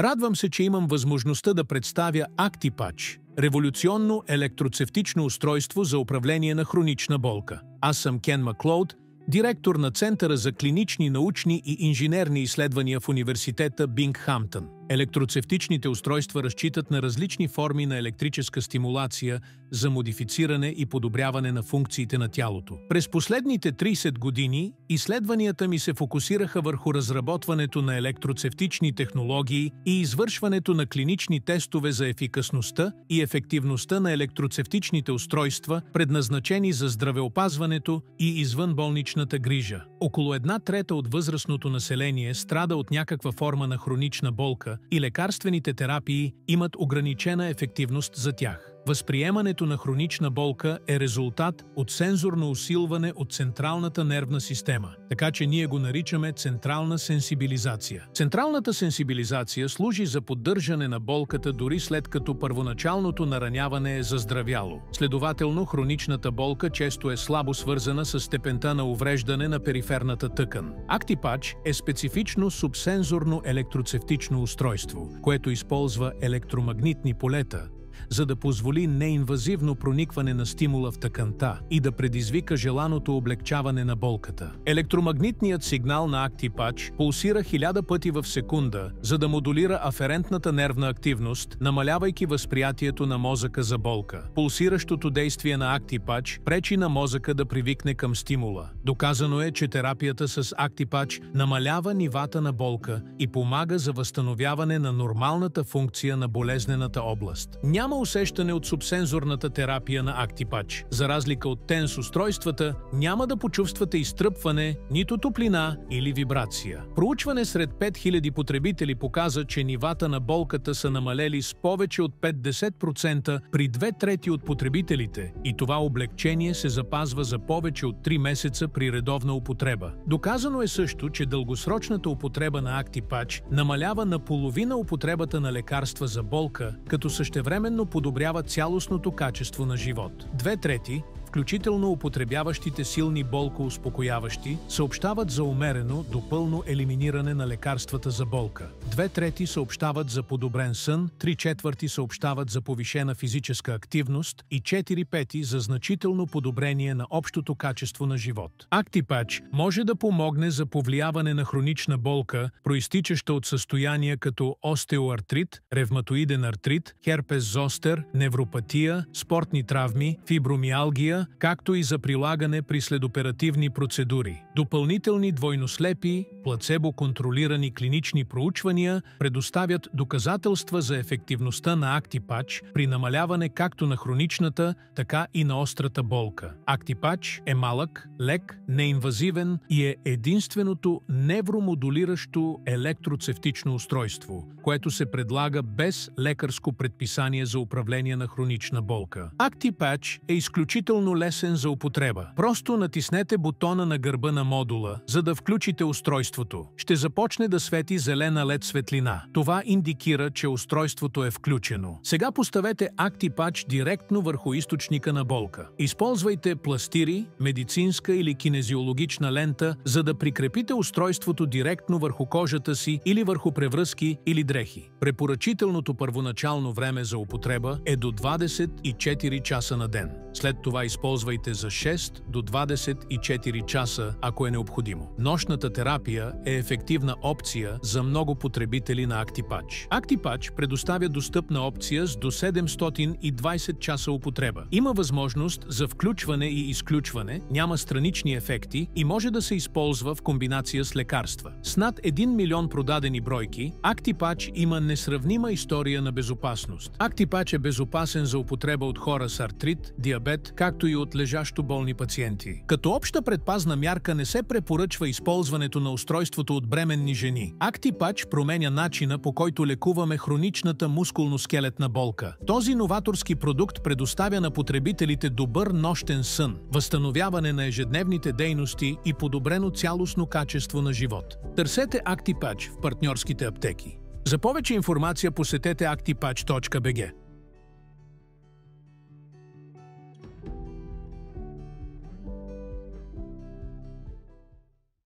Радвам се, че имам възможността да представя ActiPatch – революционно електроцевтично устройство за управление на хронична болка. Аз съм Кен Маклоуд, директор на Центъра за клинични, научни и инженерни изследвания в университета Бингхамтън. Електроцевтичните устройства разчитат на различни форми на електрическа стимулация за модифициране и подобряване на функциите на тялото. През последните 30 години изследванията ми се фокусираха върху разработването на електроцевтични технологии и извършването на клинични тестове за ефикасността и ефективността на електроцевтичните устройства, предназначени за здравеопазването и извънболничната грижа. Около 1/3 от възрастното население страда от някаква форма на хронична болка и лекарствените терапии имат ограничена ефективност за тях. Възприемането на хронична болка е резултат от сензорно усилване от централната нервна система, така че ние го наричаме централна сенсибилизация. Централната сенсибилизация служи за поддържане на болката дори след като първоначалното нараняване е заздравяло. Следователно, хроничната болка често е слабо свързана с степента на увреждане на периферната тъкан. ActiPatch е специфично субсензорно електроцевтично устройство, което използва електромагнитни полета, за да позволи неинвазивно проникване на стимула в тъканта и да предизвика желаното облегчаване на болката. Електромагнитният сигнал на ActiPatch пулсира 1000 пъти в секунда, за да модулира аферентната нервна активност, намалявайки възприятието на мозъка за болка. Пулсиращото действие на ActiPatch пречи на мозъка да привикне към стимула. Доказано е, че терапията с ActiPatch намалява нивата на болка и помага за възстановяване на нормалната функция на болезнената област. Няма усещане от субсензорната терапия на ActiPatch. За разлика от TENS устройствата, няма да почувствате изтръпване, нито топлина или вибрация. Проучване сред 5000 потребители показа, че нивата на болката са намалели с повече от 50% при 2/3 от потребителите и това облегчение се запазва за повече от 3 месеца при редовна употреба. Доказано е също, че дългосрочната употреба на ActiPatch намалява наполовина употребата на лекарства за болка, като същевременно подобрява цялостното качество на живот. 2/3, включително употребяващите силни болкоуспокояващи, съобщават за умерено до пълно елиминиране на лекарствата за болка. 2/3 съобщават за подобрен сън, 3/4 съобщават за повишена физическа активност и 4/5 за значително подобрение на общото качество на живот. ActiPatch може да помогне за повлияване на хронична болка, проистичаща от състояния като остеоартрит, ревматоиден артрит, херпес зостер, невропатия, спортни травми, фибромиалгия, както и за прилагане при следоперативни процедури. Допълнителни двойнослепи, плацебо-контролирани клинични проучвания предоставят доказателства за ефективността на ActiPatch при намаляване както на хроничната, така и на острата болка. ActiPatch е малък, лек, неинвазивен и е единственото невромодулиращо електроцевтично устройство, което се предлага без лекарско предписание за управление на хронична болка. ActiPatch е изключително лесен за употреба. Просто натиснете бутона на гърба на модула, за да включите устройството. Ще започне да свети зелена LED светлина. Това индикира, че устройството е включено. Сега поставете ActiPatch директно върху източника на болка. Използвайте пластири, медицинска или кинезиологична лента, за да прикрепите устройството директно върху кожата си или върху превръзки или дрехи. Препоръчителното първоначално време за употреба е до 24 часа на ден. След това използвайте за 6 до 24 часа, ако е необходимо. Нощната терапия е ефективна опция за много потребители на ActiPatch. ActiPatch предоставя достъпна опция с до 720 часа употреба. Има възможност за включване и изключване, няма странични ефекти и може да се използва в комбинация с лекарства. С над 1 милион продадени бройки, ActiPatch има несравнима история на безопасност. ActiPatch е безопасен за употреба от хора с артрит, диабет, както и от лежащо болни пациенти. Като обща предпазна мярка не се препоръчва използването на устройството от бременни жени. ActiPatch променя начина, по който лекуваме хроничната мускулно-скелетна болка. Този новаторски продукт предоставя на потребителите добър нощен сън, възстановяване на ежедневните дейности и подобрено цялостно качество на живот. Търсете ActiPatch в партньорските аптеки. За повече информация посетете actipatch.bg.